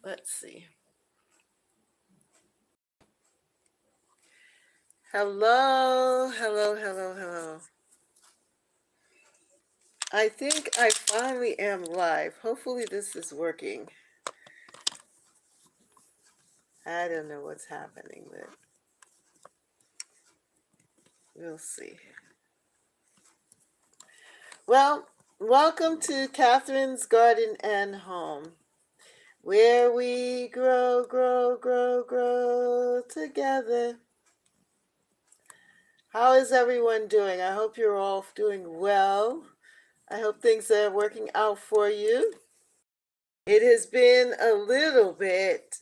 Let's see. Hello, hello, hello, hello. I think I finally am live. Hopefully this is working. I don't know what's happening, but we'll see. Well, welcome to Catherine's Garden and Home, where we grow, grow, grow, grow together. How is everyone doing? I hope you're all doing well. I hope things are working out for you. It has been a little bit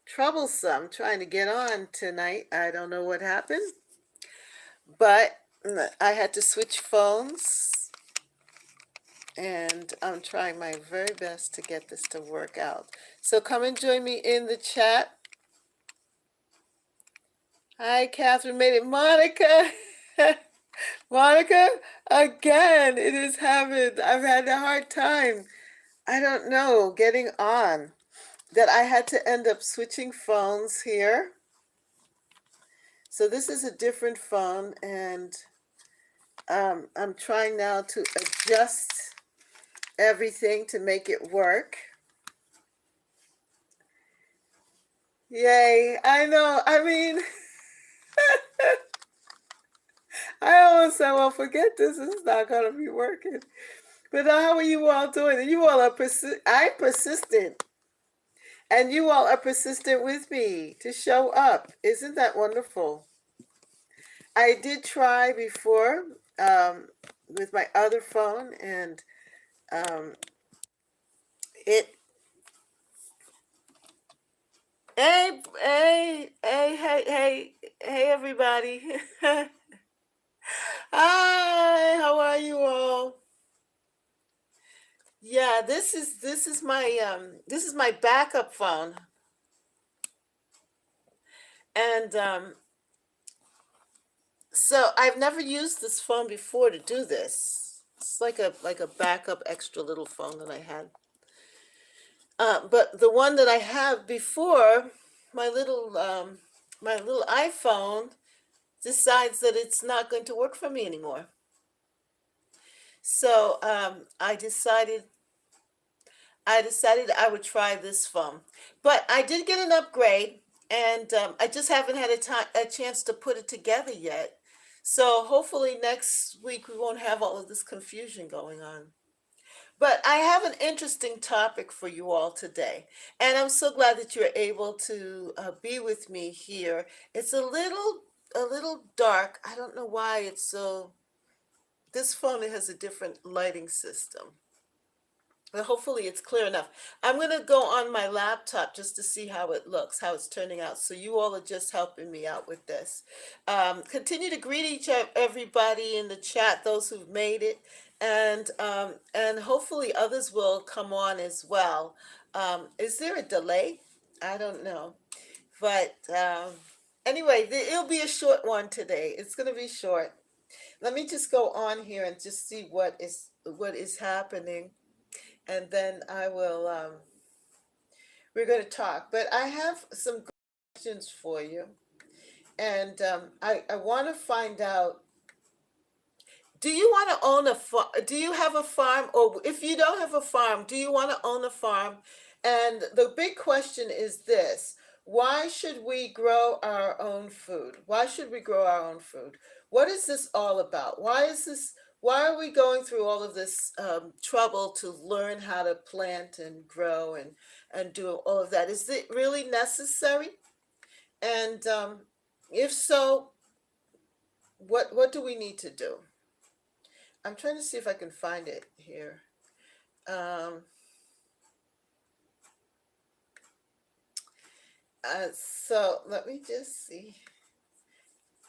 troublesome trying to get on tonight. I don't know what happened, but I had to switch phones, and I'm trying my very best to get this to work out. So come and join me in the chat. Hi, Catherine made it. Monica! Monica, again, it is happened. I've had a hard time. I don't know, getting on. That I had to end up switching phones here. So this is a different phone, and I'm trying now to adjust everything to make it work. Yay, I know. I mean, I almost said, well, forget this. It's not going to be working. But how are you all doing? You all are I'm persistent. And you all are persistent with me to show up. Isn't that wonderful? I did try before with my other phone, and it. Hey, everybody. Hi, how are you all? Yeah, this is my backup phone, and so I've never used this phone before to do this. It's like a backup extra little phone that I had. But the one that I have before, my little iPhone, decides that it's not going to work for me anymore. So I decided I would try this phone. But I did get an upgrade, and I just haven't had a chance to put it together yet. So hopefully next week we won't have all of this confusion going on. But I have an interesting topic for you all today, and I'm so glad that you're able to be with me here. It's a little dark. I don't know why it's so. This phone has a different lighting system. But hopefully it's clear enough. I'm going to go on my laptop just to see how it looks, how it's turning out. So you all are just helping me out with this. Continue to greet everybody in the chat, those who've made it, and hopefully others will come on as well. Is there a delay? I don't know, but anyway, it'll be a short one today. It's going to be short. Let me just go on here and just see what is happening, and then we're going to talk. But I have some questions for you, and I want to find out, do you want to own a farm? Do you have a farm? Or if you don't have a farm, do you want to own a farm? And the big question is this: why should we grow our own food? Why should we grow our own food? What is this all about? Why are we going through all of this trouble to learn how to plant and grow and do all of that? Is it really necessary? And if so, what do we need to do? I'm trying to see if I can find it here. Um, so let me just see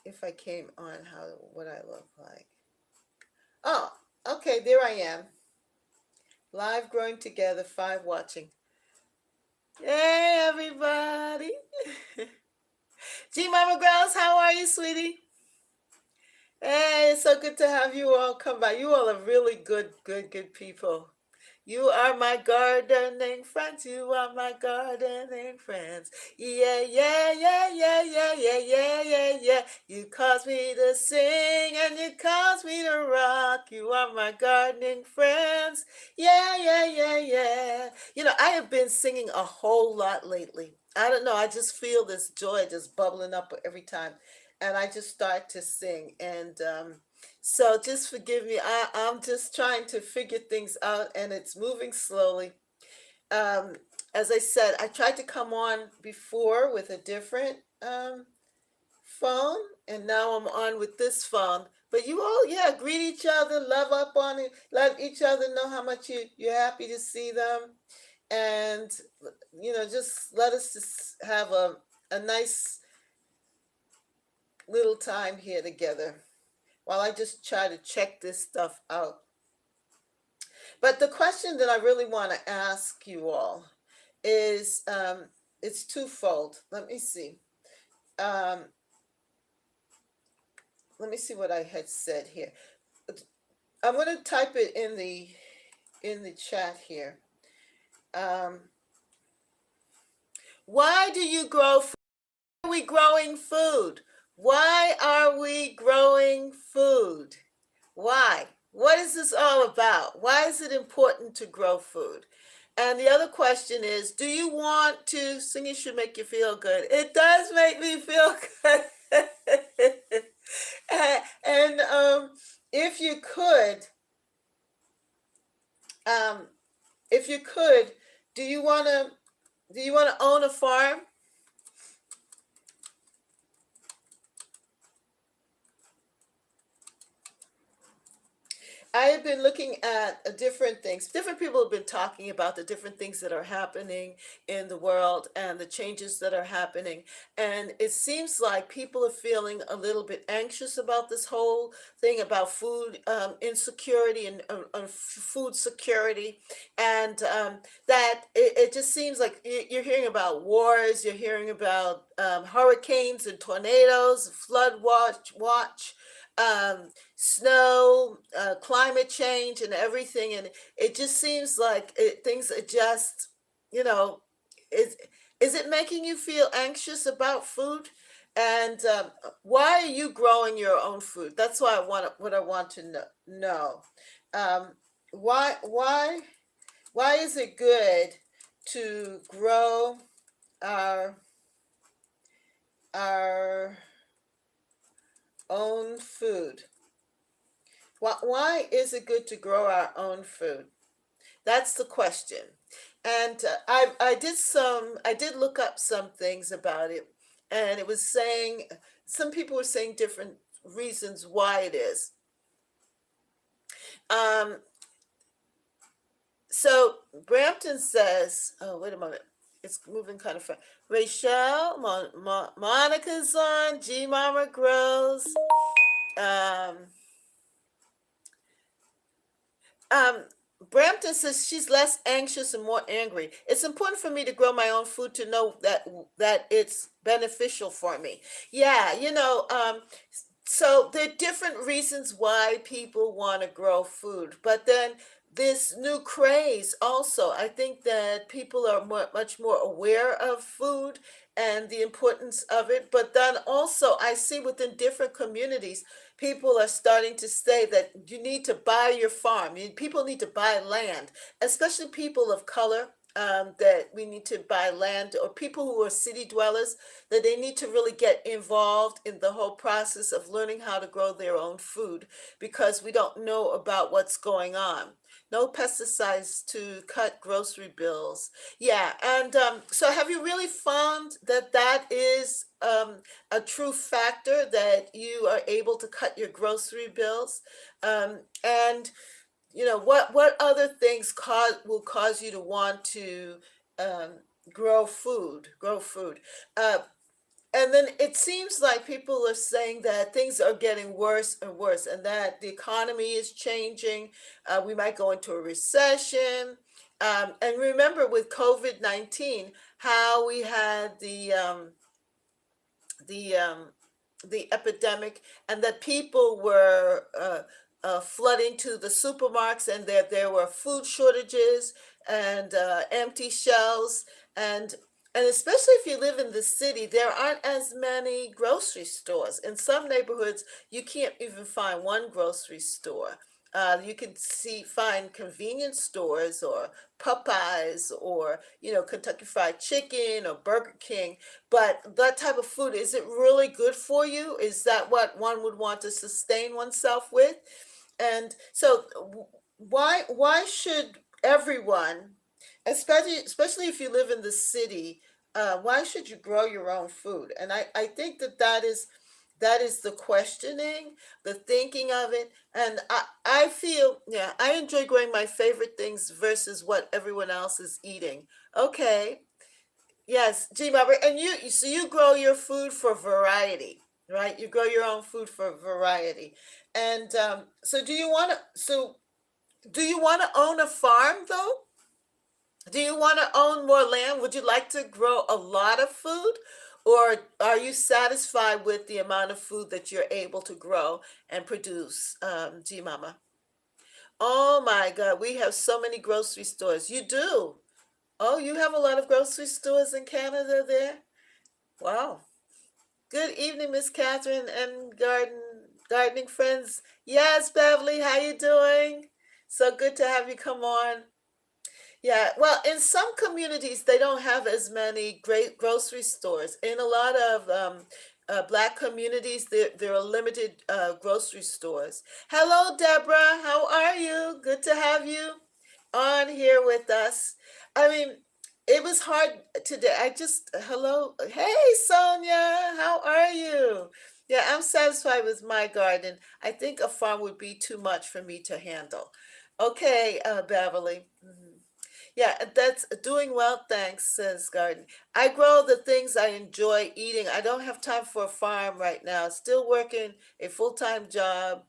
if I came on what I look like. Oh, okay, there I am. Live growing together, 5 watching. Hey, everybody. G Mama Grouse, how are you, sweetie? Hey, it's so good to have you all come by. You all are really good people. You are my gardening friends. You are my gardening friends. Yeah, yeah, yeah, yeah, yeah, yeah, yeah, yeah, yeah. You cause me to sing and you cause me to rock. You are my gardening friends. Yeah, yeah, yeah, yeah. I have been singing a whole lot lately. I don't know. I just feel this joy just bubbling up every time. And I just start to sing. And so just forgive me. I'm just trying to figure things out and it's moving slowly. Um, as I said, I tried to come on before with a different phone, and now I'm on with this phone. But you all, yeah, greet each other, love up on it, let each other know how much you're happy to see them. And, just let us just have a nice little time here together while I just try to check this stuff out. But the question that I really want to ask you all is it's twofold. Um, let me see what I had said here. I'm going to type it in the chat here. Um, why do you grow food? Why are we growing food? Why are we growing food? Why? What is this all about? Why is it important to grow food? And the other question is, do you want to, singing should make you feel good. It does make me feel good. And if you could, um, if you could, do you want to own a farm? I have been looking at different things. Different people have been talking about the different things that are happening in the world and the changes that are happening. And it seems like people are feeling a little bit anxious about this whole thing about food insecurity and food security. And that it just seems like you're hearing about wars, you're hearing about hurricanes and tornadoes, flood watch, um, snow, climate change, and everything. And it just seems like things are just, you know, is is it making you feel anxious about food? And why are you growing your own food? That's what I want to know. Um, why why is it good to grow our our own food? Why is it good to grow our own food? That's the question. And I did look up some things about it, and it was saying some people were saying different reasons why it is. Um, so Brampton says, oh, wait a moment. It's moving kind of fast. Rachel, Monica's on, G Mama Grows. Um, Um, Brampton says she's less anxious and more angry. It's important for me to grow my own food to know that it's beneficial for me. Yeah, so there are different reasons why people want to grow food, but then this new craze also. I think that people are much more aware of food and the importance of it. But then also, I see within different communities, people are starting to say that you need to buy your farm. People need to buy land, especially people of color. That we need to buy land, or people who are city dwellers, that they need to really get involved in the whole process of learning how to grow their own food because we don't know about what's going on. No pesticides to cut grocery bills. Yeah, and so have you really found that that is a true factor that you are able to cut your grocery bills? And what other things will cause you to want to um, grow food. Uh, and then it seems like people are saying that things are getting worse and worse, and that the economy is changing. We might go into a recession. And remember with COVID-19, how we had the epidemic, and that people were flooding to the supermarkets, and there were food shortages and empty shelves, and and especially if you live in the city, there aren't as many grocery stores. In some neighborhoods, you can't even find one grocery store. You can find convenience stores or Popeyes or Kentucky Fried Chicken or Burger King, but that type of food, is it really good for you? Is that what one would want to sustain oneself with? And so, why should everyone, especially if you live in the city, why should you grow your own food? And I think that is the questioning, the thinking of it. And I feel, yeah, I enjoy growing my favorite things versus what everyone else is eating. Okay. Yes, G Bobber, and so you grow your food for variety, right? You grow your own food for variety. And so do you want to own a farm though? Do you want to own more land? Would you like to grow a lot of food? Or are you satisfied with the amount of food that you're able to grow and produce, G Mama? Oh my God, we have so many grocery stores. You do. Oh, you have a lot of grocery stores in Canada there? Wow. Good evening, Miss Catherine and gardening friends. Yes, Beverly, how you doing? So good to have you come on. Yeah, well, in some communities, they don't have as many great grocery stores. In a lot of Black communities, there are limited grocery stores. Hello, Deborah. How are you? Good to have you on here with us. I mean, it was hard today. Hello. Hey, Sonia. How are you? Yeah, I'm satisfied with my garden. I think a farm would be too much for me to handle. Okay, Beverly. Mhm. Yeah, that's doing well, thanks, says Garden. I grow the things I enjoy eating. I don't have time for a farm right now. Still working a full-time job.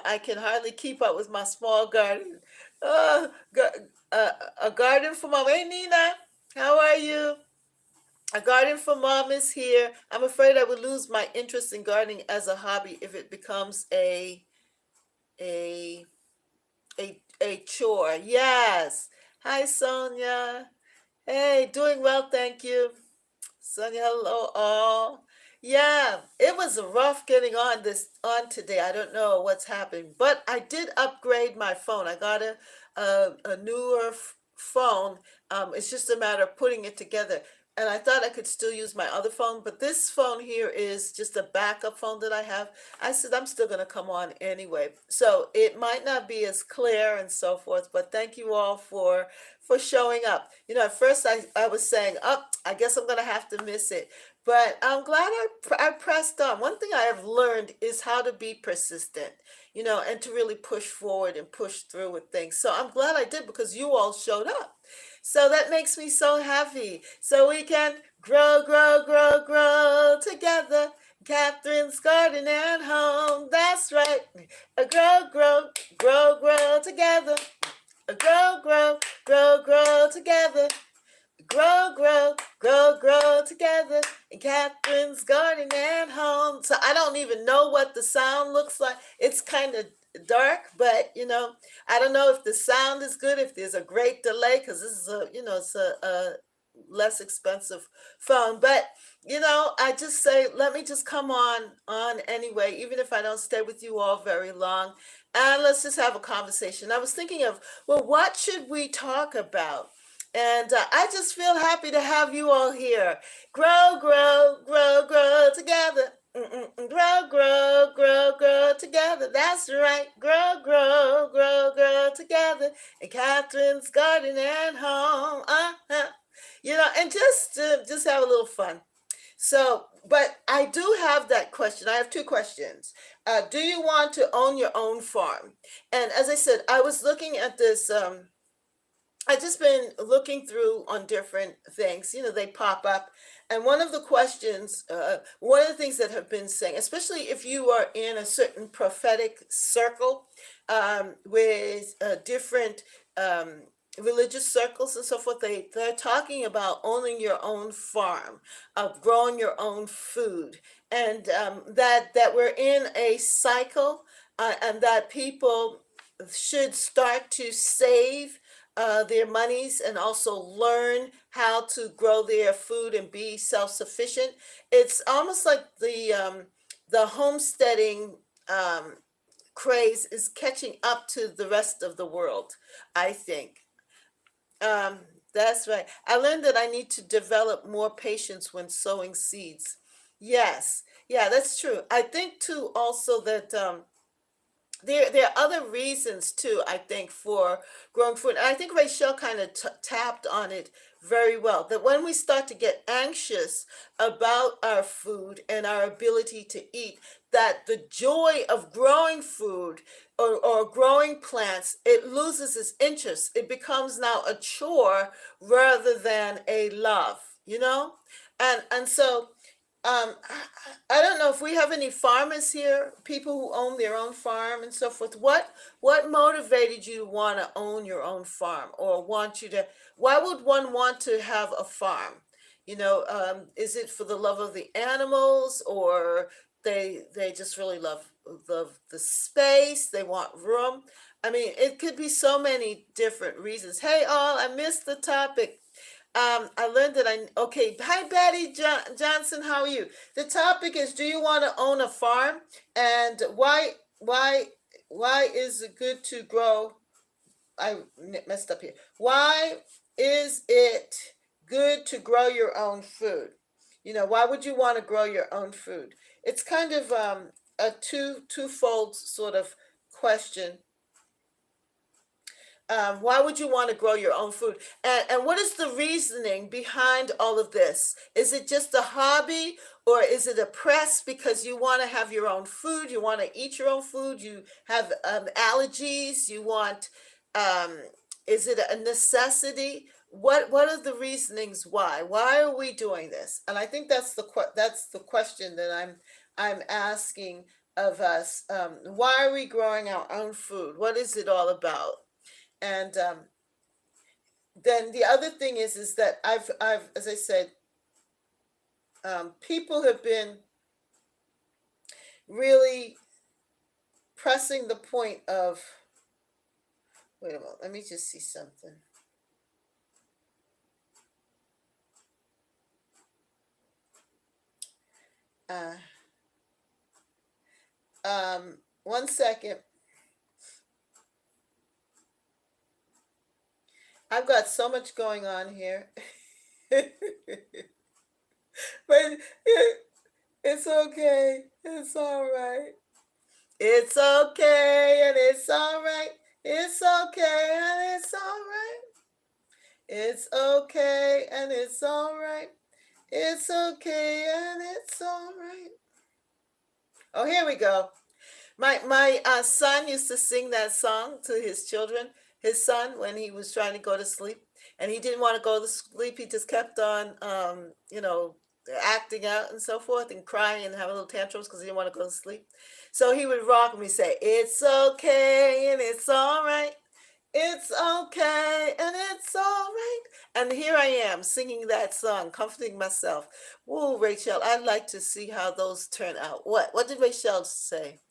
I can hardly keep up with my small garden. Uh, gar- a garden for mom. Hey, Nina, how are you? A garden for mom is here. I'm afraid I would lose my interest in gardening as a hobby if it becomes a a chore. Yes. Hi, Sonia. Hey, doing well, thank you. Sonia, hello all. Yeah, it was rough getting on today. I don't know what's happening, but I did upgrade my phone. I got a newer phone. It's just a matter of putting it together. And I thought I could still use my other phone, but this phone here is just a backup phone that I have. I said I'm still going to come on anyway. So it might not be as clear and so forth, but thank you all for showing up. At first I was saying, oh, I guess I'm going to have to miss it. But I'm glad I pressed on. One thing I have learned is how to be persistent, and to really push forward and push through with things. So I'm glad I did because you all showed up. So that makes me so happy. So we can grow, grow, grow, grow together. Catherine's garden at home. That's right. Grow, grow, grow, grow together. Grow, grow, grow, grow together. Grow, grow, grow, grow together in Catherine's garden at home. So I don't even know what the sound looks like. It's kind of dark, but I don't know if the sound is good, if there's a great delay, because this is it's a less expensive phone. But I just say, let me just come on anyway, even if I don't stay with you all very long. And let's just have a conversation. I was thinking of, well, what should we talk about? And I just feel happy to have you all here. Grow, grow, grow, grow together. Grow, grow, grow, grow together. That's right. Grow, grow, grow, grow together. In Catherine's garden at home. And just have a little fun. So, but I do have that question. I have two questions. Do you want to own your own farm? And as I said, I was looking at this. I just been looking through on different things. They pop up, and one of the things that have been saying, especially if you are in a certain prophetic circle, with different religious circles and so forth, they're talking about owning your own farm, of growing your own food, and that we're in a cycle. and that people should start to save their monies and also learn how to grow their food and be self-sufficient. It's almost like the homesteading um, craze is catching up to the rest of the world, I think. Um, that's right. I learned that I need to develop more patience when sowing seeds. Yes, yeah, that's true. I think too also that there are other reasons too, I think, for growing food. And I think Rachel kind of tapped on it very well. That when we start to get anxious about our food and our ability to eat, that the joy of growing food or growing plants, it loses its interest. It becomes now a chore rather than a love, you know? And so I don't know if we have any farmers here, people who own their own farm and so forth. What motivated you to want to own your own farm, or want you to? Why would one want to have a farm? Is it for the love of the animals, or they just really love the space? They want room. I mean, it could be so many different reasons. Hey, all, I missed the topic. I learned that okay. Hi, Betty Johnson. How are you? The topic is: do you want to own a farm, and why, why is it good to grow? I messed up here. Why is it good to grow your own food? Why would you want to grow your own food? It's kind of a twofold sort of question. Why would you want to grow your own food? And what is the reasoning behind all of this? Is it just a hobby, or is it a press because you want to have your own food? You want to eat your own food? You have allergies? You want, um, is it a necessity? What are the reasonings why? Why are we doing this? And I think that's the question that I'm asking of us. Why are we growing our own food? What is it all about? And then the other thing is that I've as I said, people have been really pressing the point of, wait a minute, let me just see something. Uh, 1 second. I've got so much going on here. But it's okay. It's all right. It's okay, and it's all right. It's okay, and it's all right. It's okay, and it's all right. It's okay, and it's all right. Oh, here we go. My son used to sing that song to his children, his son, when he was trying to go to sleep, and he didn't want to go to sleep. He just kept on, acting out and so forth, and crying and having little tantrums because he didn't want to go to sleep. So he would rock me, say, "It's okay and it's all right. It's okay and it's all right." And here I am singing that song, comforting myself. Whoa, Rachel, I'd like to see how those turn out. What did Rachel say?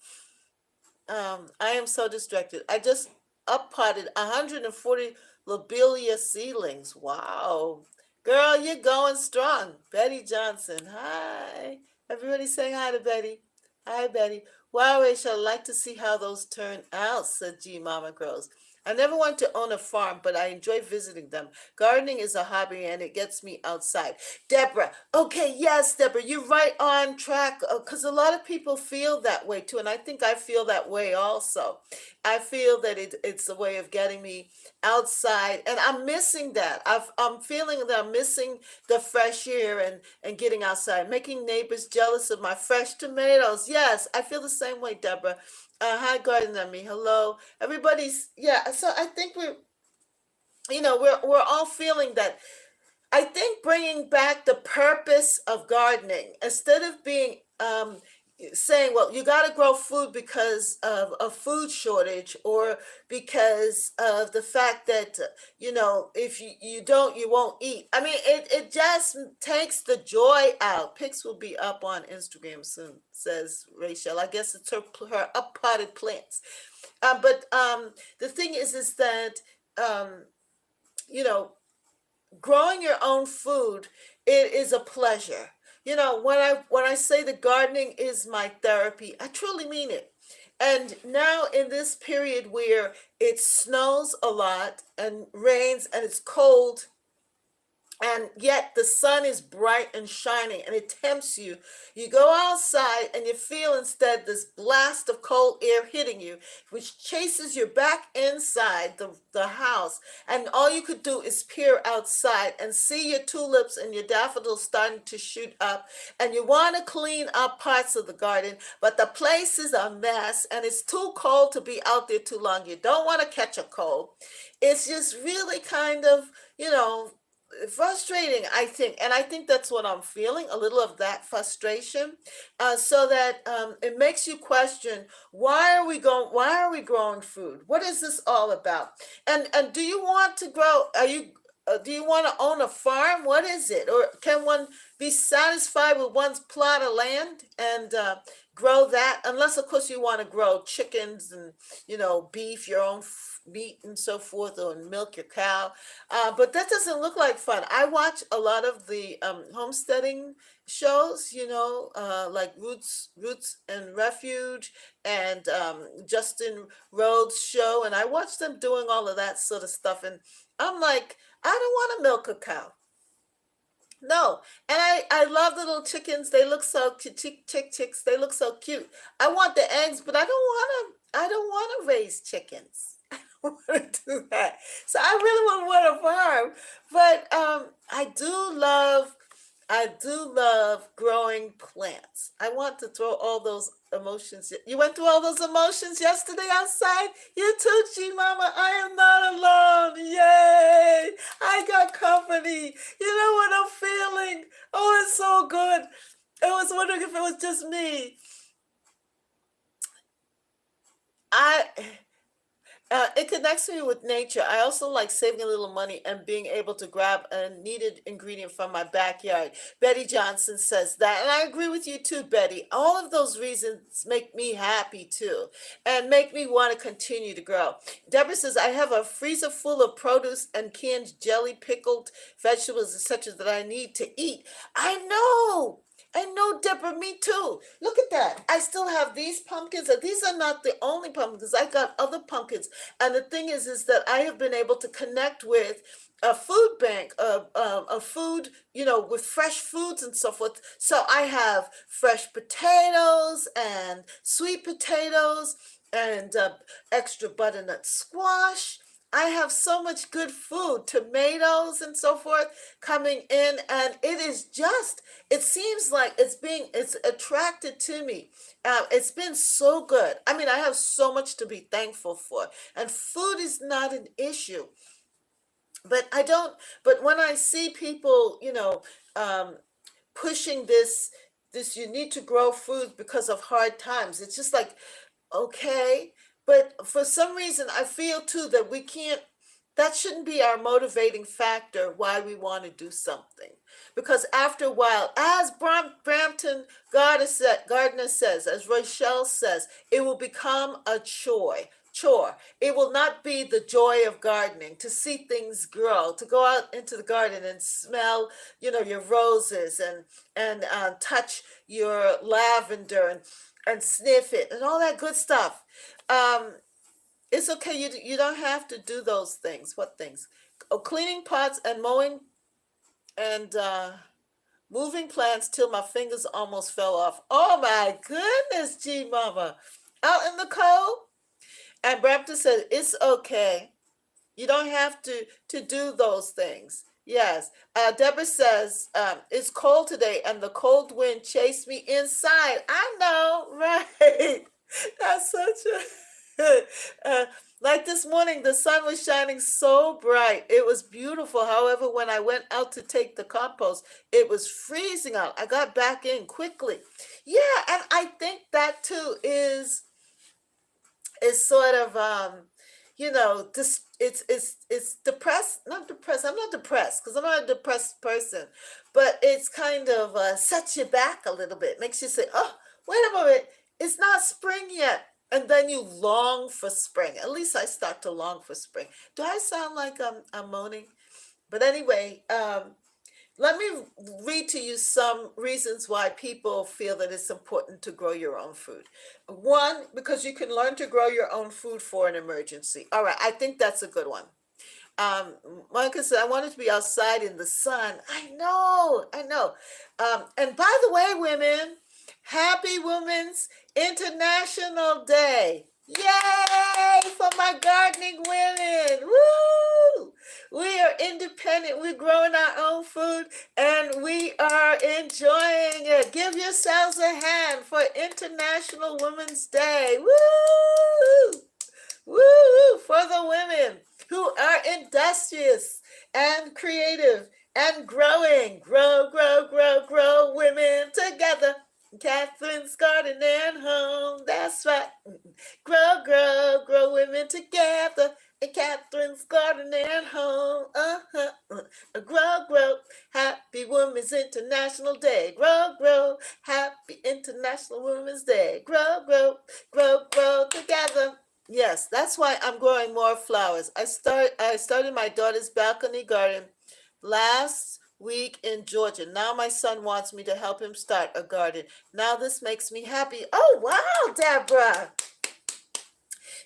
I am so distracted. I just up potted 140 lobelia seedlings. Wow. Girl, you're going strong. Betty Johnson. Hi. Everybody saying hi to Betty. Hi, Betty. Wow, Rachel, I'd like to see how those turn out, said G Mama Grows. I never want to own a farm, but I enjoy visiting them. Gardening is a hobby and it gets me outside. Deborah, okay, yes, Deborah, you're right on track because a lot of people feel that way too. And I think I feel that way also. I feel that it's a way of getting me outside, and I'm missing that. I'm feeling that I'm missing the fresh air and getting outside, making neighbors jealous of my fresh tomatoes. Yes, I feel the same way, Deborah. Hi, Garden on me. Hello, everybody's, yeah. So I think we're all feeling that. I think bringing back the purpose of gardening instead of being saying, well, you got to grow food because of a food shortage, or because of the fact that, if you don't, you won't eat. I mean, it just takes the joy out. Pics will be up on Instagram soon, says Rachel. I guess it's her up potted plants. But the thing is that, um, you know, growing your own food, it is a pleasure. When I say that gardening is my therapy, I truly mean it. And now in this period where it snows a lot and rains and it's cold, and yet the sun is bright and shining and it tempts you. You go outside and you feel instead this blast of cold air hitting you, which chases you back inside the house. And all you could do is peer outside and see your tulips and your daffodils starting to shoot up. And you want to clean up parts of the garden, but the place is a mess and it's too cold to be out there too long. You don't want to catch a cold. It's just really kind of, frustrating, I think. And I think that's what I'm feeling, a little of that frustration. So that it makes you question, why are we growing food? What is this all about? And do you want to grow, do you want to own a farm? What is it? Or can one be satisfied with one's plot of land and grow that? Unless, of course, you want to grow chickens and, beef, your own meat and so forth, or milk your cow. But that doesn't look like fun. I watch a lot of the homesteading shows, like Roots and Refuge, and Justin Rhodes show, and I watch them doing all of that sort of stuff, and I'm like, I don't want to milk a cow. No, and I love the little chickens. They look so cute, chicks. They look so cute. I want the eggs, but I don't want to raise chickens. I don't want to do that. So I really would want a farm, but I do love growing plants. I want to throw all those emotions. You went through all those emotions yesterday outside? You too, G Mama. I am not alone. Yay! I got company. You know what I'm feeling? Oh, it's so good. I was wondering if it was just me. I it connects me with nature. I also like saving a little money and being able to grab a needed ingredient from my backyard. Betty Johnson says that, and I agree with you too, Betty. All of those reasons make me happy too, and make me want to continue to grow. Deborah says, I have a freezer full of produce and canned jelly, pickled vegetables, etc., that I need to eat. I know. I know, Deborah, me too. Look at that. I still have these pumpkins, and these are not the only pumpkins. I got other pumpkins. And the thing is that I have been able to connect with a food bank of food, with fresh foods and so forth. So I have fresh potatoes and sweet potatoes and extra butternut squash. I have so much good food, tomatoes and so forth coming in, and it seems like it's attracted to me. It's been so good. I mean, I have so much to be thankful for, and food is not an issue. But I don't, but when I see people, pushing this you need to grow food because of hard times, it's just like, okay, but for some reason I feel too that we can't, that shouldn't be our motivating factor why we want to do something. Because after a while, as Brampton Gardner says, as Rochelle says, it will become a chore. It will not be the joy of gardening, to see things grow, to go out into the garden and smell, your roses, and touch your lavender, and sniff it and all that good stuff. Um, it's okay. You don't have to do those things. What things? Oh, cleaning pots and mowing and moving plants till my fingers almost fell off. Oh my goodness, G Mama. Out in the cold. And Brampton said, it's okay. You don't have to do those things. Yes. Deborah says, it's cold today and the cold wind chased me inside. I know, right? That's such a uh, like this morning, the sun was shining so bright. It was beautiful. However, when I went out to take the compost, it was freezing out. I got back in quickly. Yeah, and I think that too is sort of this it's depressed, not depressed. I'm not depressed because I'm not a depressed person, but it's kind of sets you back a little bit, makes you say, oh, wait a moment, it's not spring yet, and then you long for spring. At least I start to long for spring. Do I sound like I'm moaning? But anyway, let me read to you some reasons why people feel that it's important to grow your own food. One, because you can learn to grow your own food for an emergency. All right, I think that's a good one. Um, Monica said, I wanted to be outside in the sun. I know. And by the way, women, happy Women's International Day. Yay for my gardening women. Woo! We are independent. We're growing our own food and we are enjoying it. Give yourselves a hand for International Women's Day. Woo! Woo! For the women who are industrious and creative and growing. Grow, grow, grow, grow, women together. Catherine's Garden and Home. That's right. Grow, grow, grow, women together. In Catherine's Garden and Home. Grow, grow. Happy Women's International Day. Grow, grow. Happy International Women's Day. Grow, grow, grow, grow together. Yes, that's why I'm growing more flowers. I started my daughter's balcony garden last week in Georgia. Now my son wants me to help him start a garden. Now this makes me happy. Oh, wow, Deborah.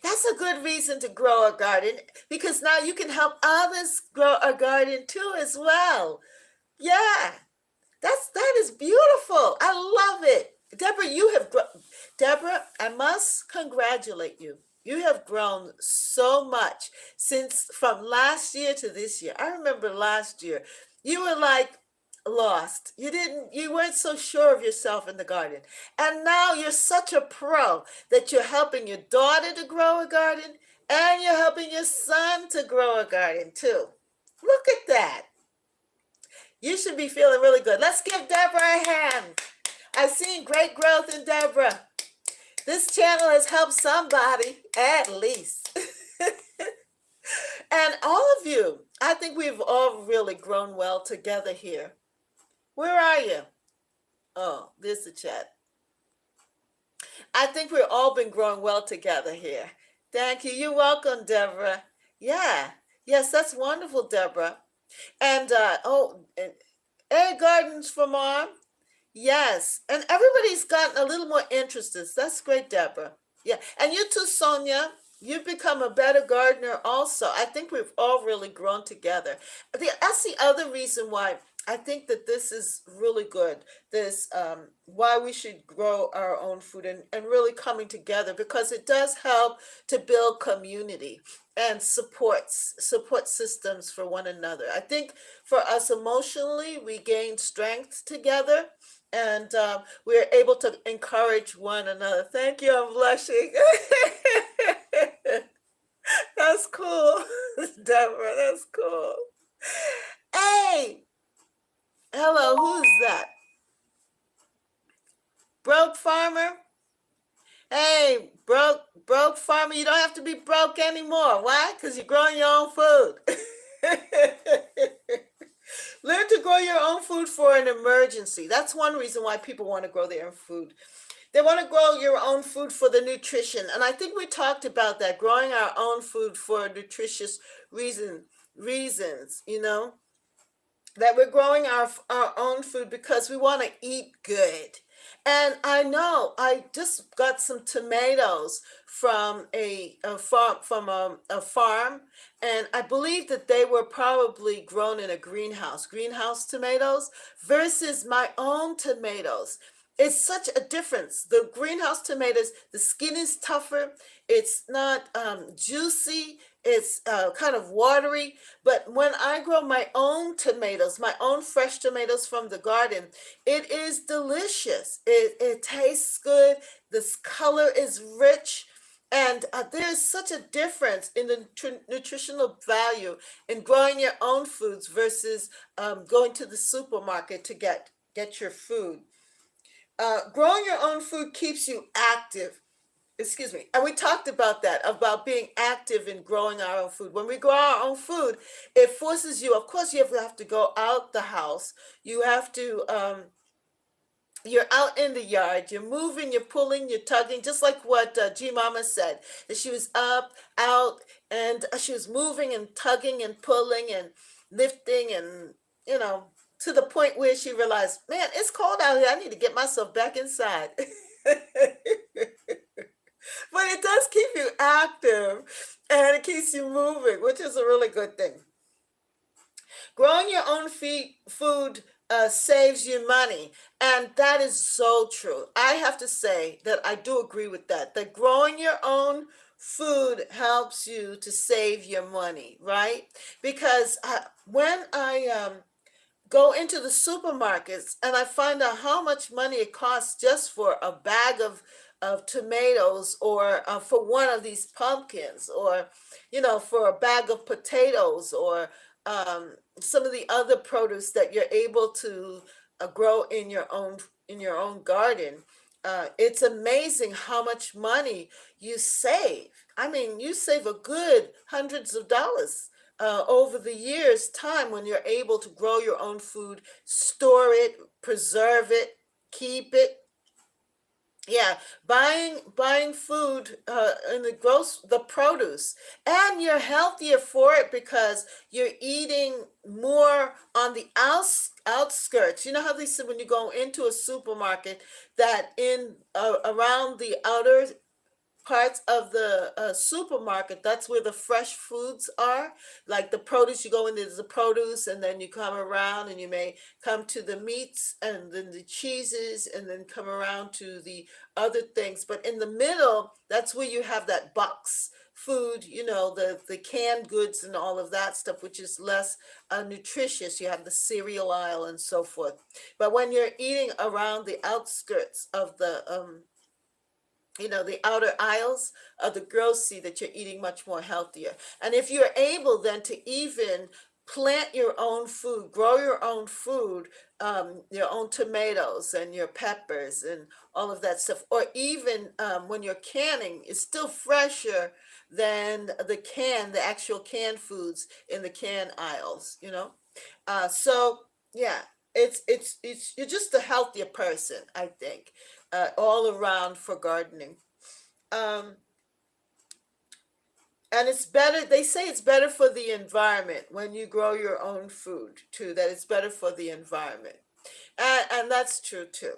That's a good reason to grow a garden because now you can help others grow a garden too as well. Yeah. That is beautiful. I love it. Deborah, I must congratulate you. You have grown so much since from last year to this year. I remember last year you were like lost. You weren't so sure of yourself in the garden. And now you're such a pro that you're helping your daughter to grow a garden and you're helping your son to grow a garden too. Look at that. You should be feeling really good. Let's give Deborah a hand. I've seen great growth in Deborah. This channel has helped somebody, at least. And all of you, I think we've all really grown well together here. Where are you? Oh, there's the chat. I think we've all been growing well together here. Thank you. You're welcome, Deborah. Yeah. Yes, that's wonderful, Deborah. And Air Gardens for Mom. Yes, and everybody's gotten a little more interested. That's great, Deborah. Yeah, and you too, Sonia. You've become a better gardener also. I think we've all really grown together. That's the other reason why I think that this is really good. This why we should grow our own food and really coming together because it does help to build community and support systems for one another. I think for us emotionally, we gain strength together and we're able to encourage one another. Thank you, I'm blushing. That's cool, Deborah. That's cool. Hey, hello, who's that? Broke farmer? Hey, broke farmer, you don't have to be broke anymore. Why? Because you're growing your own food. Learn to grow your own food for an emergency. That's one reason why people want to grow their own food. They want to grow your own food for the nutrition. And I think we talked about that, growing our own food for nutritious reasons, that we're growing our own food because we want to eat good. And I know I just got some tomatoes from a farm, and I believe that they were probably grown in a greenhouse tomatoes versus my own tomatoes. It's such a difference. The greenhouse tomatoes, the skin is tougher. It's not juicy. It's kind of watery. But when I grow my own tomatoes, my own fresh tomatoes from the garden, it is delicious. It tastes good. This color is rich. And there's such a difference in the nutritional value in growing your own foods versus going to the supermarket to get your food. Growing your own food keeps you active. Excuse me. And we talked about that, about being active in growing our own food. When we grow our own food, it forces you, of course, you have to go out the house. You have to you're out in the yard, you're moving, you're pulling, you're tugging, just like what G Mama said, that she was up, out, and she was moving and tugging and pulling and lifting and, you know, to the point where she realized, man, it's cold out here. I need to get myself back inside. But it does keep you active and it keeps you moving, which is a really good thing. Growing your own food saves you money. And that is so true. I have to say that I do agree with that. That growing your own food helps you to save your money, right? Because when I go into the supermarkets and I find out how much money it costs just for a bag of tomatoes or for one of these pumpkins or, you know, for a bag of potatoes or some of the other produce that you're able to grow in your own garden. It's amazing how much money you save. I mean, you save a good hundreds of dollars over the years' time when you're able to grow your own food, store it, preserve it, keep it. Yeah, buying food in the produce, and you're healthier for it because you're eating more on the outskirts. You know how they say when you go into a supermarket that in around the outer parts of the supermarket, that's where the fresh foods are. Like the produce, you go in, there's the produce, and then you come around and you may come to the meats and then the cheeses, and then come around to the other things. But in the middle, that's where you have that box food, you know, the canned goods and all of that stuff, which is less nutritious. You have the cereal aisle and so forth. But when you're eating around the outskirts of the you know, the outer aisles of the girls see that you're eating much more healthier. And if you're able then to even plant your own food, grow your own food, your own tomatoes and your peppers and all of that stuff, or even when you're canning, it's still fresher than the actual canned foods in the can aisles, you know. So yeah, it's you're just a healthier person, I think, all around for gardening. Um, and it's better. They say it's better for the environment when you grow your own food too. That it's better for the environment, and that's true too.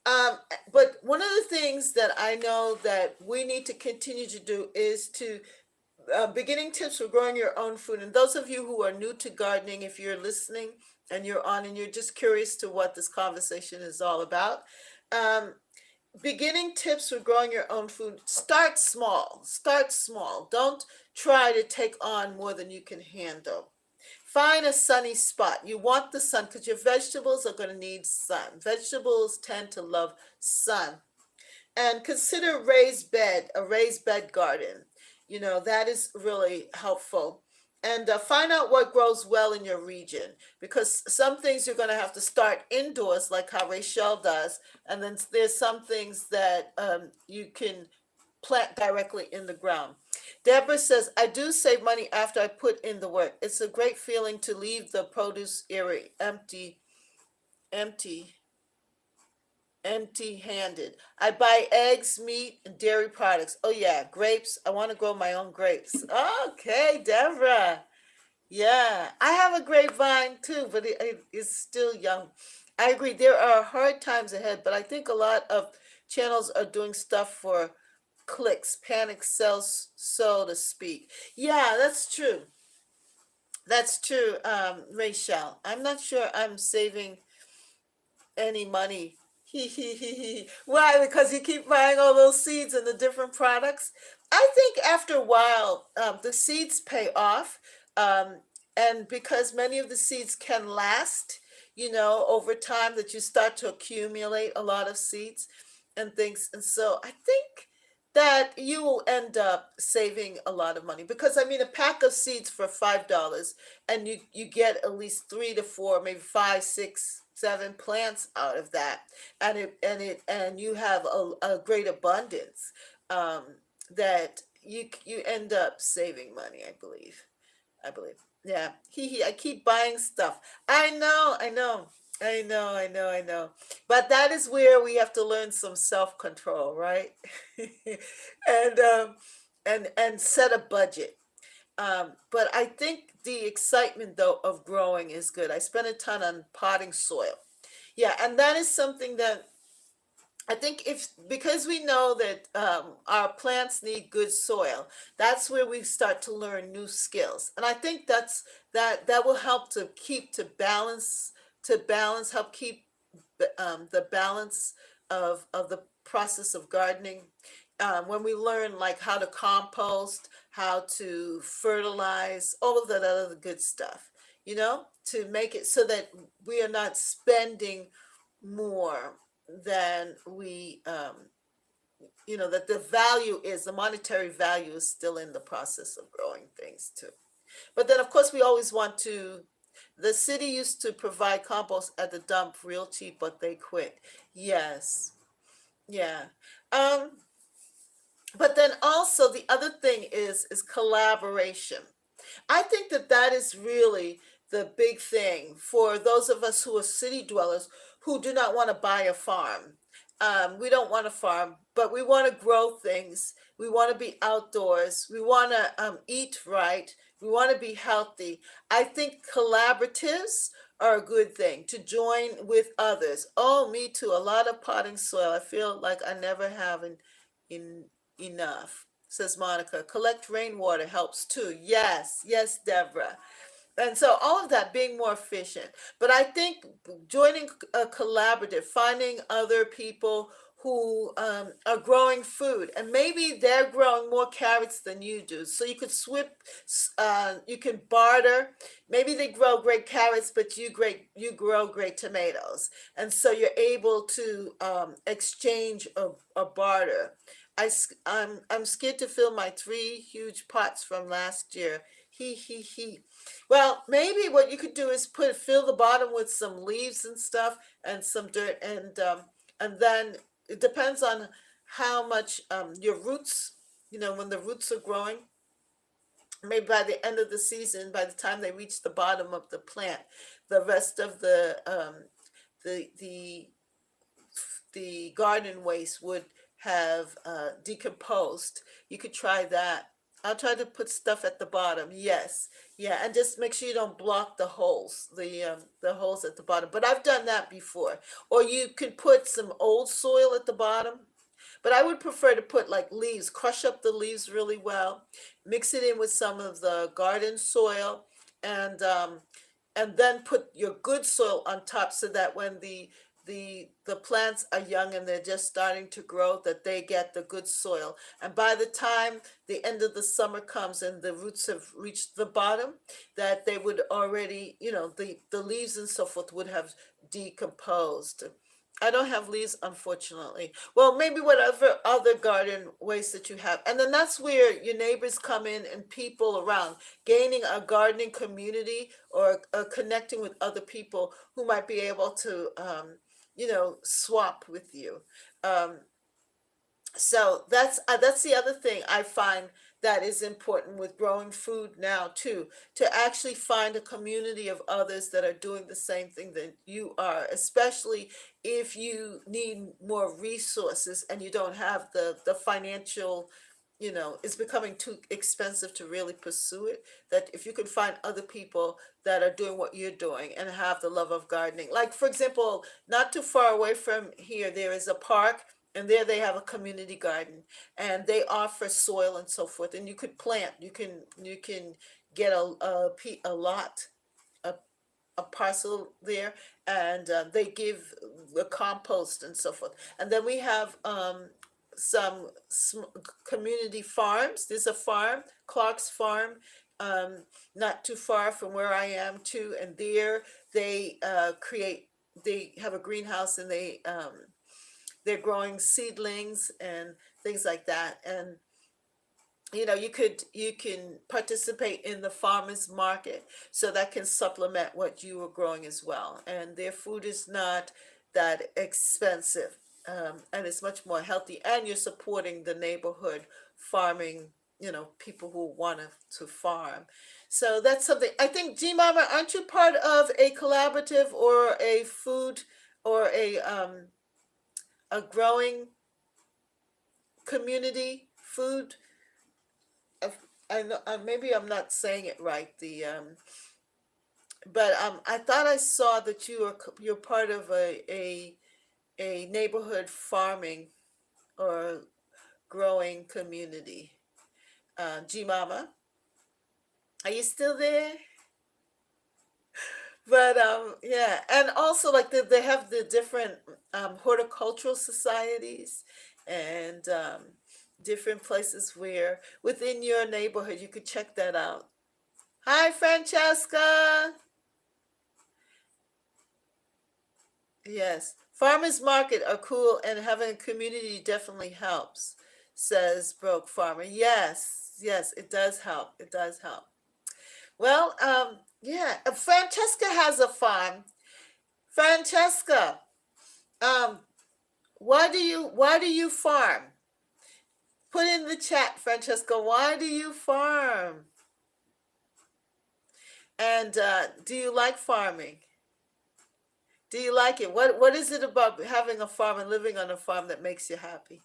But one of the things that I know that we need to continue to do is to beginning tips for growing your own food. And those of you who are new to gardening, if you're listening and you're on and you're just curious to what this conversation is all about, um, beginning tips for growing your own food: start small. Start small. Don't try to take on more than you can handle. Find a sunny spot. You want the sun because your vegetables are going to need sun. Vegetables tend to love sun. And consider a raised bed garden. You know, that is really helpful. And find out what grows well in your region, because some things you're going to have to start indoors, like how Rachel does, and then there's some things that you can plant directly in the ground. Deborah says, I do save money after I put in the work. It's a great feeling to leave the produce area empty empty-handed. I buy eggs, meat, and dairy products. Oh yeah, grapes. I want to grow my own grapes. Okay, Deborah. Yeah, I have a grapevine too, but it's still young. I agree. There are hard times ahead, but I think a lot of channels are doing stuff for clicks, panic sells, so to speak. Yeah, that's true. That's true, Rachel. I'm not sure I'm saving any money. Why? Because you keep buying all those seeds and the different products. I think after a while, the seeds pay off, um, and because many of the seeds can last, you know, over time, that you start to accumulate a lot of seeds and things. And so I think. that you will end up saving a lot of money, because I mean a pack of seeds for $5, and you get at least 3 to 4, maybe five, six, seven plants out of that, and you have a great abundance, um, that you end up saving money, I believe. I believe. Yeah. I keep buying stuff. I know. But that is where we have to learn some self-control, right? and and set a budget. But I think the excitement though of growing is good. I spent a ton on potting soil. Yeah, and that is something that I think, if because we know that our plants need good soil, that's where we start to learn new skills, and I think that will help to help keep the balance of the process of gardening. When we learn like how to compost, how to fertilize, all of that other good stuff, to make it so that we are not spending more than that the monetary value is still in the process of growing things too. But then, of course, we always want to. The city used to provide compost at the dump real cheap, but they quit. Yes, yeah. Um, but then also the other thing is collaboration. I think that is really the big thing for those of us who are city dwellers who do not want to buy a farm. We don't want a farm, but we want to grow things. We want to be outdoors. We want to eat right. We want to be healthy. I think collaboratives are a good thing to join with others. Oh, me too. A lot of potting soil. I feel like I never have in enough, says Monica. Collect rainwater helps too. Yes, yes, Deborah. And so all of that being more efficient. But I think joining a collaborative, finding other people who are growing food, and maybe they're growing more carrots than you do. So you could you can barter. Maybe they grow great carrots, but you grow great tomatoes, and so you're able to exchange a barter. I'm scared to fill my 3 huge pots from last year. He. Well, maybe what you could do is fill the bottom with some leaves and stuff and some dirt, and then it depends on how much your roots, when the roots are growing. Maybe by the end of the season, by the time they reach the bottom of the plant, the rest of the the the garden waste would have decomposed. You could try that. I'll try to put stuff at the bottom. Yes, yeah, and just make sure you don't block the holes at the bottom. But I've done that before. Or you can put some old soil at the bottom. But I would prefer to put like leaves, crush up the leaves really well, mix it in with some of the garden soil, and um, and then put your good soil on top, so that when the plants are young and they're just starting to grow, that they get the good soil, and by the time the end of the summer comes and the roots have reached the bottom, that they would already, the leaves and so forth would have decomposed. I don't have leaves, unfortunately. Well, maybe whatever other garden waste that you have. And then that's where your neighbors come in and people around, gaining a gardening community, or connecting with other people who might be able to, swap with you. Um, so that's the other thing I find that is important with growing food now too, to actually find a community of others that are doing the same thing that you are, especially if you need more resources and you don't have the financial, it's becoming too expensive to really pursue it. That if you can find other people that are doing what you're doing and have the love of gardening, like for example, not too far away from here there is a park, and there they have a community garden, and they offer soil and so forth, and you could plant, you can get a lot, a, a parcel there, and they give the compost and so forth. And then we have some community farms. There's a farm, Clark's Farm, um, not too far from where I am too, and there they have a greenhouse, and they're growing seedlings and things like that. And you can participate in the farmers market, so that can supplement what you are growing as well. And their food is not that expensive, and it's much more healthy. And you're supporting the neighborhood farming, people who want to farm. So that's something. I think, G Mama, aren't you part of a collaborative or a food or a growing community food? I know, maybe I'm not saying it right. But I thought I saw that you're part of a neighborhood farming or growing community. G Mama, are you still there? But yeah, and also like they have the different horticultural societies and different places where within your neighborhood you could check that out. Hi, Francesca. Yes, farmers market are cool, and having a community definitely helps, says Broke Farmer. Yes, yes, it does help. It does help. Well, yeah, Francesca has a farm. Francesca, um, why do you farm? Put in the chat, Francesca. Why do you farm? And do you like farming? Do you like it? What is it about having a farm and living on a farm that makes you happy?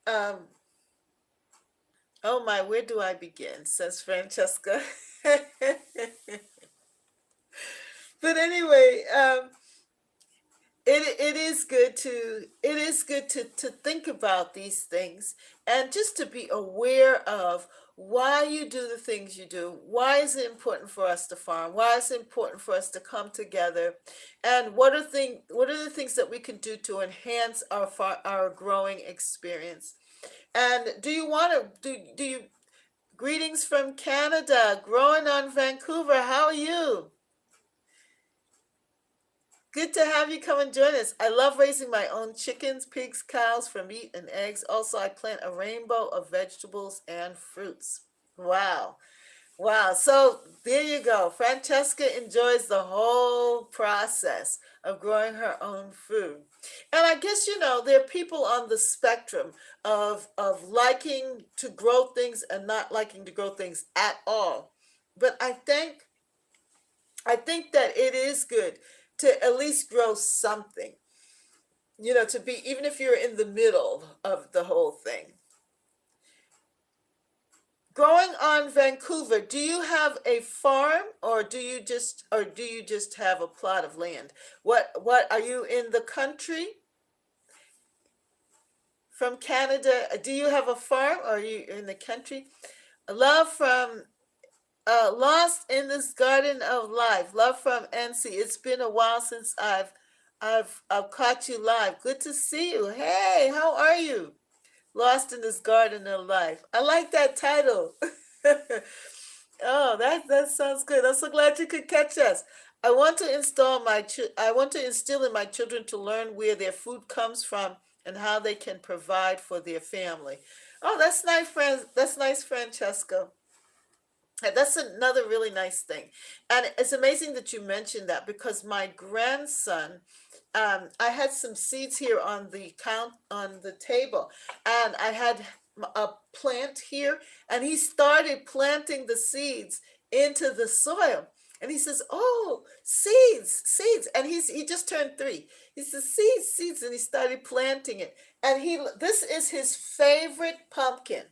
Um, oh my, where do I begin? Says Francesca. But anyway, it is good to think about these things, and just to be aware of why you do the things you do. Why is it important for us to farm? Why is it important for us to come together? And what are the things that we can do to enhance our growing experience? And do you want to do you greetings from Canada, growing on Vancouver? How are you? Good to have you come and join us. I love raising my own chickens, pigs, cows for meat and eggs. Also, I plant a rainbow of vegetables and fruits. Wow. Wow. So there you go. Francesca enjoys the whole process of growing her own food. And I guess, there are people on the spectrum of liking to grow things and not liking to grow things at all. But I think that it is good to at least grow something, to be, even if you're in the middle of the whole thing. Growing on Vancouver, do you have a farm, or do you just have a plot of land? What are you in the country from Canada? Do you have a farm, or are you in the country? Love from Lost in this Garden of Life. Love from NC. It's been a while since I've caught you live. Good to see you. Hey, how are you? Lost in this Garden of Life. I like that title. Oh, that sounds good. I'm so glad you could catch us. I want to instill in my children to learn where their food comes from and how they can provide for their family. Oh, that's nice, friends. That's nice, Francesco. That's another really nice thing. And it's amazing that you mentioned that, because my grandson, I had some seeds here on the table, and I had a plant here, and he started planting the seeds into the soil. And he says, "Oh, seeds, seeds!" And he just turned 3. He says, "Seeds, seeds," and he started planting it. And this is his favorite pumpkin.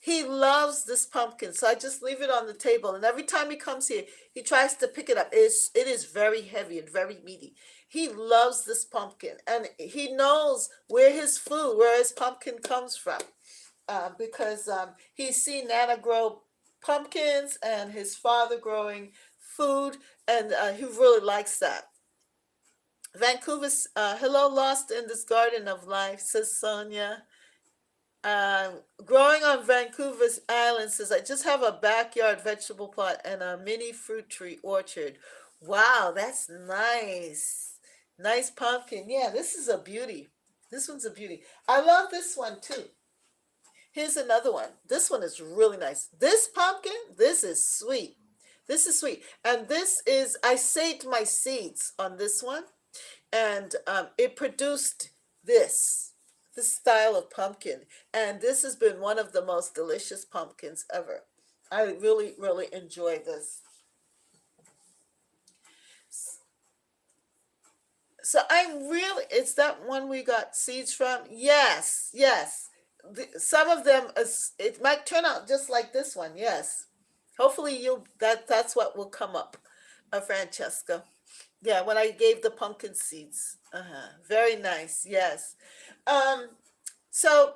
He loves this pumpkin, so I just leave it on the table. And every time he comes here, he tries to pick it up. It is very heavy and very meaty. He loves this pumpkin, and he knows where his pumpkin comes from, because he's seen Nana grow pumpkins and his father growing food, and he really likes that. Vancouver's, hello, lost in this garden of life, says Sonia. Growing on Vancouver's island says, I just have a backyard vegetable plot and a mini fruit tree orchard. Wow, that's nice. Nice pumpkin. Yeah, this is a beauty. This one's a beauty. I love this one too. Here's another one. This one is really nice. This pumpkin, this is sweet. This is sweet. And this is, I saved my seeds on this one, and it produced this, this style of pumpkin. And this has been one of the most delicious pumpkins ever. I really, really enjoy this. So I'm really, it's that one we got seeds from? Yes, yes. Some of them, it might turn out just like this one, yes. Hopefully that's what will come up, Francesca. Yeah, when I gave the pumpkin seeds. Uh-huh. Very nice, yes. Um, so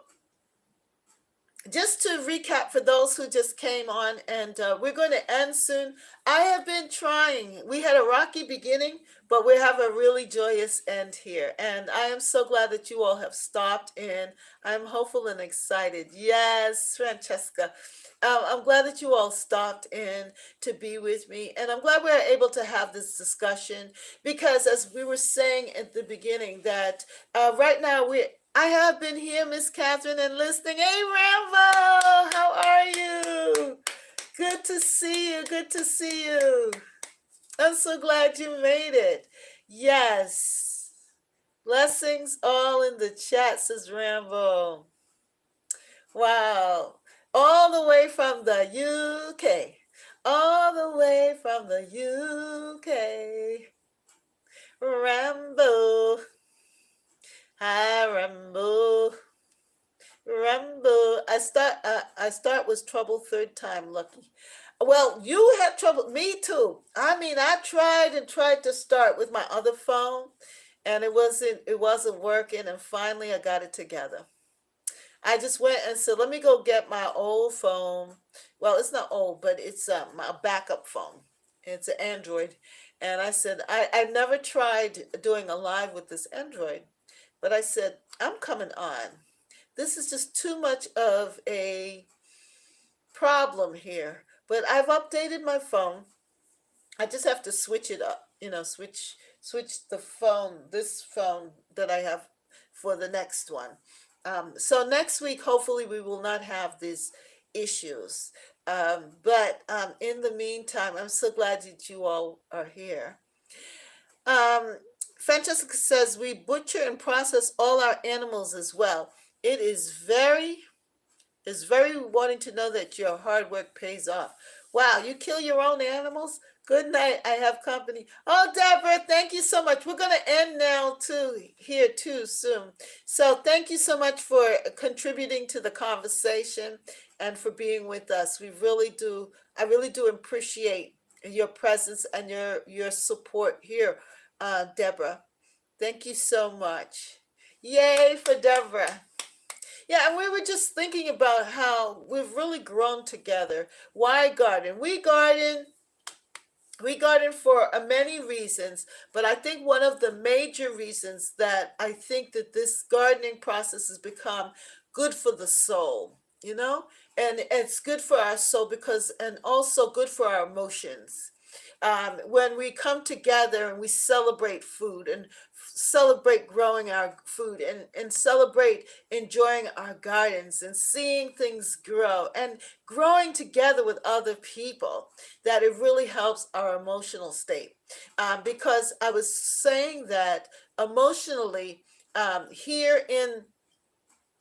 just to recap for those who just came on, and we're going to end soon. I have been trying. We had a rocky beginning, but we have a really joyous end here. And I am so glad that you all have stopped in. I'm hopeful and excited. Yes, Francesca. I'm glad that you all stopped in to be with me. And I'm glad we're able to have this discussion because, as we were saying at the beginning, that right now I have been here, Miss Catherine, and listening. Hey, Rambo, how are you? Good to see you. Good to see you. I'm so glad you made it. Yes. Blessings all in the chat, says Rambo. Wow. All the way from the UK. All the way from the UK. Rambo. Hi, Rambo. Rambo. I start with trouble third time lucky. Well, you had trouble. Me too. I mean, I tried and tried to start with my other phone, and it wasn't working. And finally, I got it together. I just went and said, "Let me go get my old phone." Well, it's not old, but it's my backup phone. It's an Android, and I said, "I never tried doing a live with this Android." But I said, I'm coming on. This is just too much of a problem here. But I've updated my phone. I just have to switch it up, switch the phone, this phone that I have for the next one. So next week, hopefully, we will not have these issues. But in the meantime, I'm so glad that you all are here. Um, Francesca says we butcher and process all our animals as well. It is very wanting to know that your hard work pays off. Wow, you kill your own animals? Good night. I have company. Oh, Deborah, thank you so much. We're going to end now too here too soon. So thank you so much for contributing to the conversation and for being with us. We really do. I really do appreciate your presence and your support here, Deborah. Thank you so much. Yay for Deborah. Yeah, and we were just thinking about how we've really grown together. Why garden? We garden for many reasons, but I think one of the major reasons that I think that this gardening process has become good for the soul, and it's good for our soul because, and also good for our emotions. When we come together and we celebrate food and celebrate growing our food and celebrate enjoying our gardens and seeing things grow and growing together with other people, that it really helps our emotional state. Because I was saying that emotionally, here in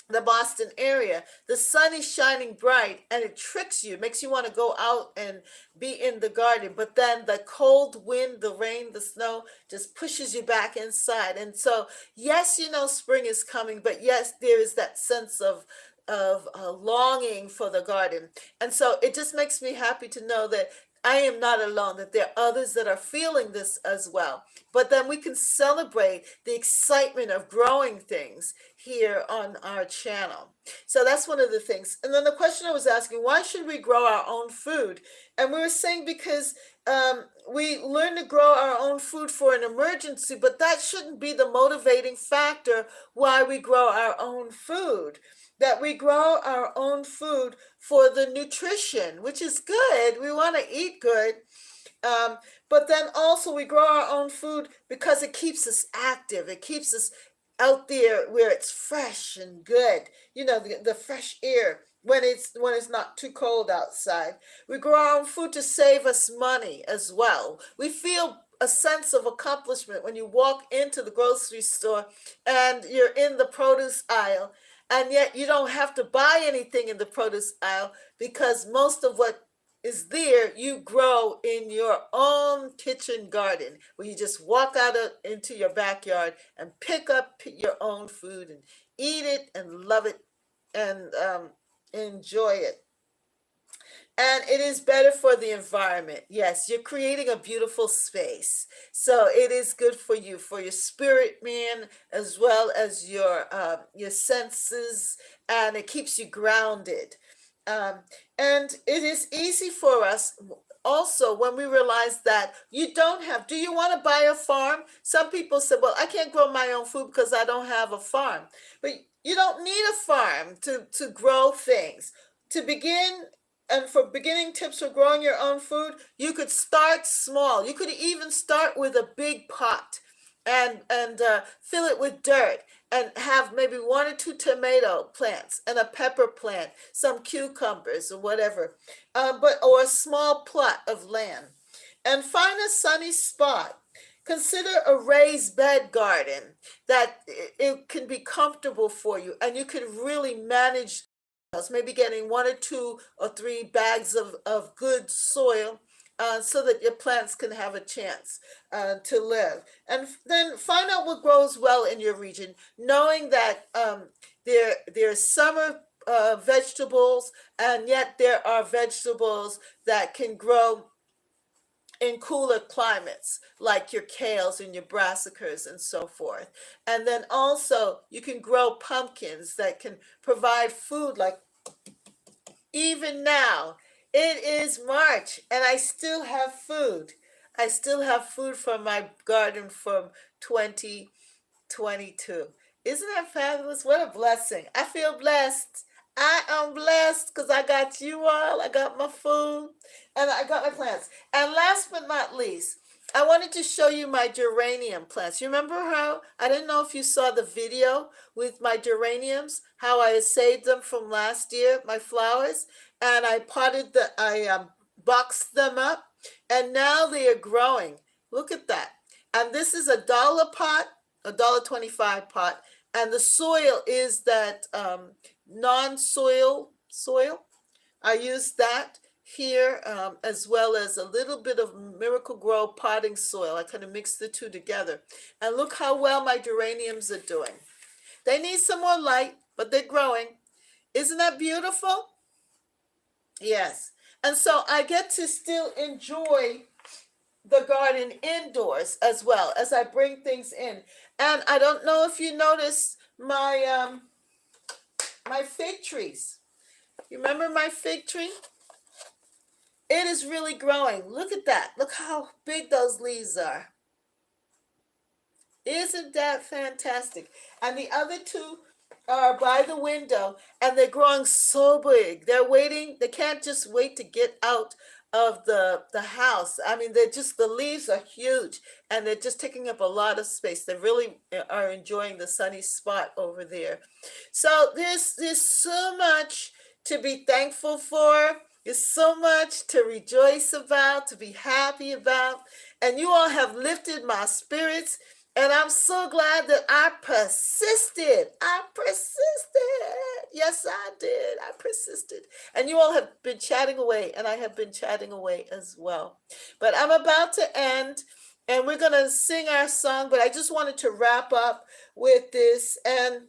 the Boston area, the sun is shining bright and it tricks you, makes you want to go out and be in the garden. But then the cold wind, the rain, the snow just pushes you back inside. And so, yes, spring is coming, but yes, there is that sense of longing for the garden. And so it just makes me happy to know that I am not alone, that there are others that are feeling this as well. But then we can celebrate the excitement of growing things here on our channel. So that's one of the things. And then the question I was asking, why should we grow our own food? And we were saying because we learn to grow our own food for an emergency, but that shouldn't be the motivating factor why we grow our own food. That we grow our own food for the nutrition, which is good. We want to eat good. But then also we grow our own food because it keeps us active. It keeps us out there where it's fresh and good. The fresh air when it's not too cold outside. We grow our own food to save us money as well. We feel a sense of accomplishment when you walk into the grocery store and you're in the produce aisle, and yet you don't have to buy anything in the produce aisle because most of what is there you grow in your own kitchen garden, where you just walk out into your backyard and pick up your own food and eat it and love it and enjoy it. And it is better for the environment. Yes, you're creating a beautiful space. So it is good for you, for your spirit, man, as well as your senses, and it keeps you grounded. Um, and it is easy for us also when we realize that you don't have. Do you want to buy a farm? Some people say, well, I can't grow my own food because I don't have a farm. But you don't need a farm to grow things. To begin, and for beginning tips for growing your own food, you could start small. You could even start with a big pot and fill it with dirt and have maybe one or two tomato plants and a pepper plant, some cucumbers or whatever, or a small plot of land, and find a sunny spot. Consider a raised bed garden that it can be comfortable for you, and you can really manage maybe getting one or two or three bags of good soil, so that your plants can have a chance to live. And then find out what grows well in your region, knowing that there's summer vegetables, and yet there are vegetables that can grow in cooler climates, like your kales and your brassicas and so forth. And then also you can grow pumpkins that can provide food, like even now. It is March and I still have food. I still have food from my garden from 2022. Isn't that fabulous? What a blessing. I feel blessed. I am blessed because I got you all. I got my food and I got my plants. And last but not least, I wanted to show you my geranium plants. You remember how I didn't know if you saw the video with my geraniums, how I had saved them from last year, my flowers, and I boxed them up, and now they are growing. Look at that. And this is $1 pot, $1.25 pot, and the soil is that non-soil soil. I use that here, as well as a little bit of Miracle Grow potting soil. I kind of mix the two together. And look how well my geraniums are doing. They need some more light, but they're growing. Isn't that beautiful? Yes. And so I get to still enjoy the garden indoors as well as I bring things in. And I don't know if you noticed my fig trees. You remember my fig tree? It is really growing. Look at that. Look how big those leaves are. Isn't that fantastic? And the other two are by the window and they're growing so big. They're waiting. They can't just wait to get out of the house. I mean, the leaves are huge and they're just taking up a lot of space. They really are enjoying the sunny spot over there. So there's so much to be thankful for. There's so much to rejoice about, to be happy about. And you all have lifted my spirits. And I'm so glad that I persisted. I persisted. Yes, I did. I persisted. And you all have been chatting away, and I have been chatting away as well. But I'm about to end, and we're going to sing our song. But I just wanted to wrap up with this. And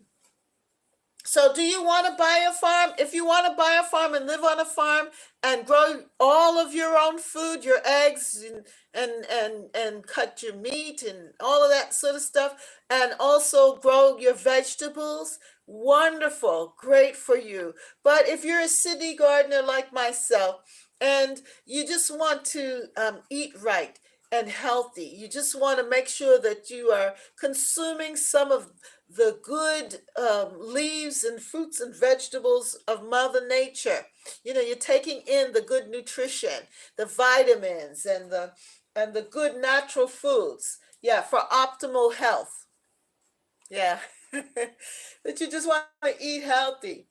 so do you want to buy a farm? If you want to buy a farm and live on a farm and grow all of your own food, your eggs and cut your meat and all of that sort of stuff, and also grow your vegetables, wonderful, great for you. But if you're a city gardener like myself and you just want to eat right and healthy, you just want to make sure that you are consuming some of the good leaves and fruits and vegetables of Mother Nature. You're taking in the good nutrition, the vitamins, and the good natural foods. Yeah, for optimal health. Yeah. That you just want to eat healthy,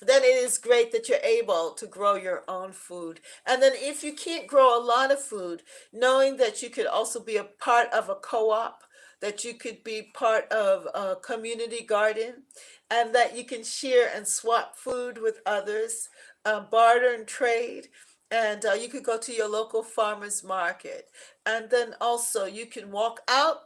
then it is great that you're able to grow your own food. And then if you can't grow a lot of food, knowing that you could also be a part of a co-op, that you could be part of a community garden, and that you can share and swap food with others, barter and trade. And you could go to your local farmers market. And then also you can walk out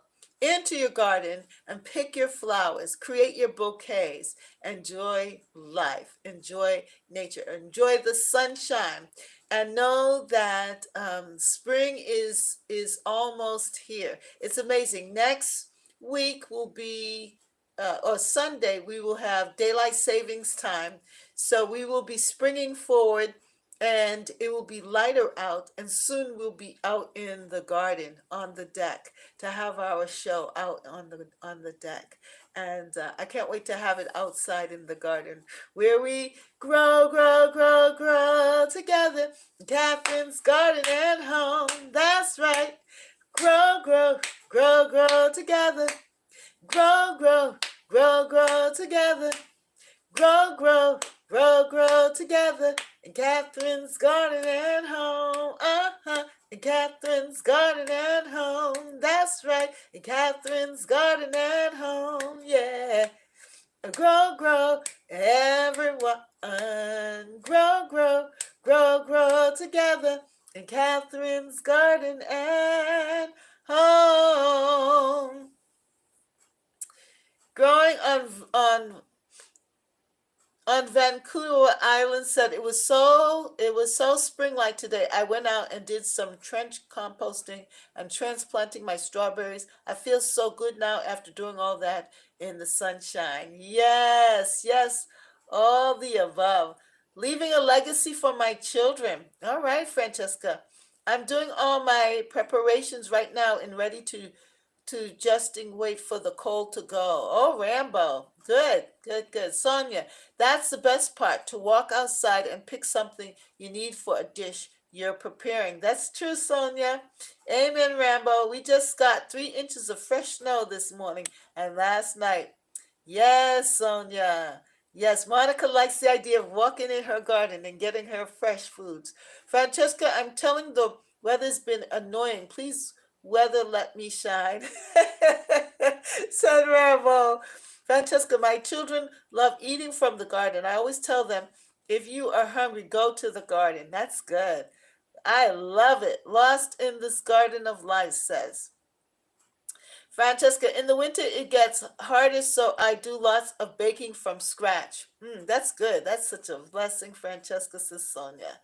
into your garden and pick your flowers, create your bouquets, enjoy life, enjoy nature, enjoy the sunshine, and know that spring is almost here. It's amazing. Next week will be or Sunday we will have daylight savings time, so we will be springing forward. And it will be lighter out, and soon we'll be out in the garden on the deck to have our show out on the deck. And I can't wait to have it outside in the garden where we grow, grow, grow, grow together. Catherine's garden and home. That's right. Grow, grow, grow, grow together. Grow, grow, grow, grow together. Grow, grow, grow, grow together. In Catherine's garden and home. In Catherine's garden and home. That's right. In Catherine's garden and home. Yeah. Grow, grow, everyone. Grow, grow, grow, grow together. In Catherine's garden and home. Growing on Vancouver Island said it was so spring-like today. I went out and did some trench composting and transplanting my strawberries. I feel so good now after doing all that in the sunshine. Yes, yes, all the above. Leaving a legacy for my children. All right, Francesca. I'm doing all my preparations right now and ready to justing wait for the cold to go. Oh, Rambo. Good, good, good. Sonia, that's the best part, to walk outside and pick something you need for a dish you're preparing. That's true, Sonia. Amen, Rambo. We just got 3 inches of fresh snow this morning and last night. Yes, Sonia. Yes, Monica likes the idea of walking in her garden and getting her fresh foods. Francesca, I'm telling the weather's been annoying. Please, weather, let me shine. San Rambo. Francesca, my children love eating from the garden. I always tell them, if you are hungry, go to the garden. That's good. I love it. Lost in this garden of life says. Francesca, in the winter it gets harder, so I do lots of baking from scratch. That's good. That's such a blessing, Francesca, says Sonia.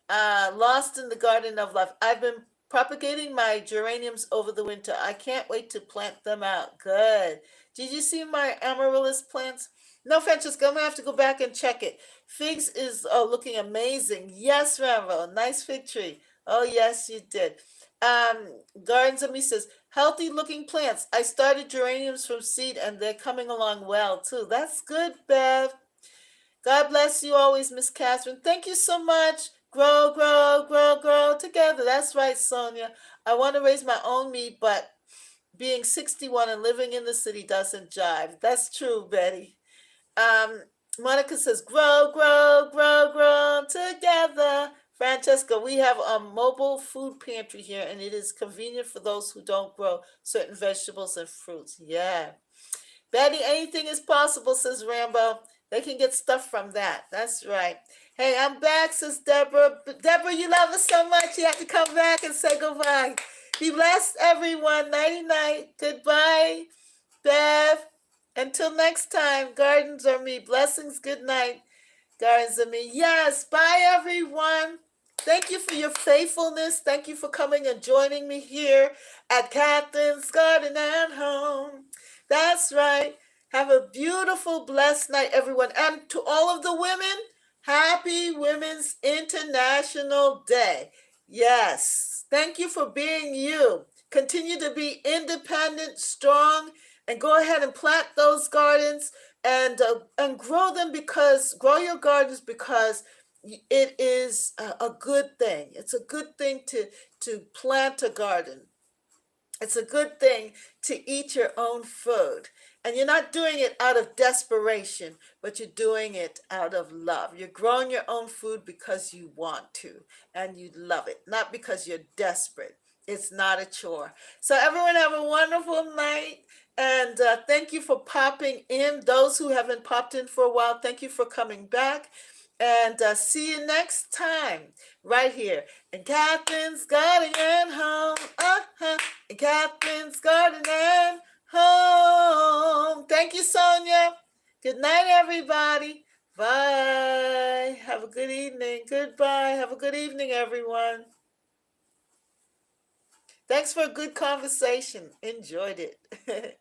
Lost in the garden of life. I've been propagating my geraniums over the winter. I can't wait to plant them out. Good. Did you see my amaryllis plants? No, Francesca, I'm gonna have to go back and check it. Figs is looking amazing. Yes, Rambo, nice fig tree. Oh yes, you did. Gardens of Me says healthy looking plants. I started geraniums from seed and they're coming along well too. That's good, Bev. God bless you always, Miss Catherine. Thank you so much. Grow, grow, grow, grow together. That's right, Sonia. I want to raise my own meat, but being 61 and living in the city doesn't jive. That's true, Betty. Um, Monica says, grow, grow, grow, grow together. Francesca, we have a mobile food pantry here, and it is convenient for those who don't grow certain vegetables and fruits. Yeah. Betty, anything is possible, says Rambo. They can get stuff from that. That's right. Hey, I'm back, says Deborah. Deborah, you love us so much. You have to come back and say goodbye. Be blessed, everyone. Nighty night. Goodbye, Bev. Until next time, Gardens are Me. Blessings. Good night, Gardens are Me. Yes. Bye, everyone. Thank you for your faithfulness. Thank you for coming and joining me here at Catherine's Garden and Home. That's right. Have a beautiful, blessed night, everyone. And to all of the women, happy Women's International Day. Yes. Thank you for being you. Continue to be independent, strong, and go ahead and plant those gardens and grow them, because grow your gardens, because it is a good thing. It's a good thing to plant a garden. It's a good thing to eat your own food. And you're not doing it out of desperation, but you're doing it out of love. You're growing your own food because you want to and you love it, not because you're desperate. It's not a chore. So, everyone, have a wonderful night. And thank you for popping in. Those who haven't popped in for a while, thank you for coming back. And see you next time, right here in Catherine's Garden and Home. In Catherine's Garden and Home. Thank you, Sonia. Good night, everybody. Bye. Have a good evening. Goodbye. Have a good evening, everyone. Thanks for a good conversation. Enjoyed it.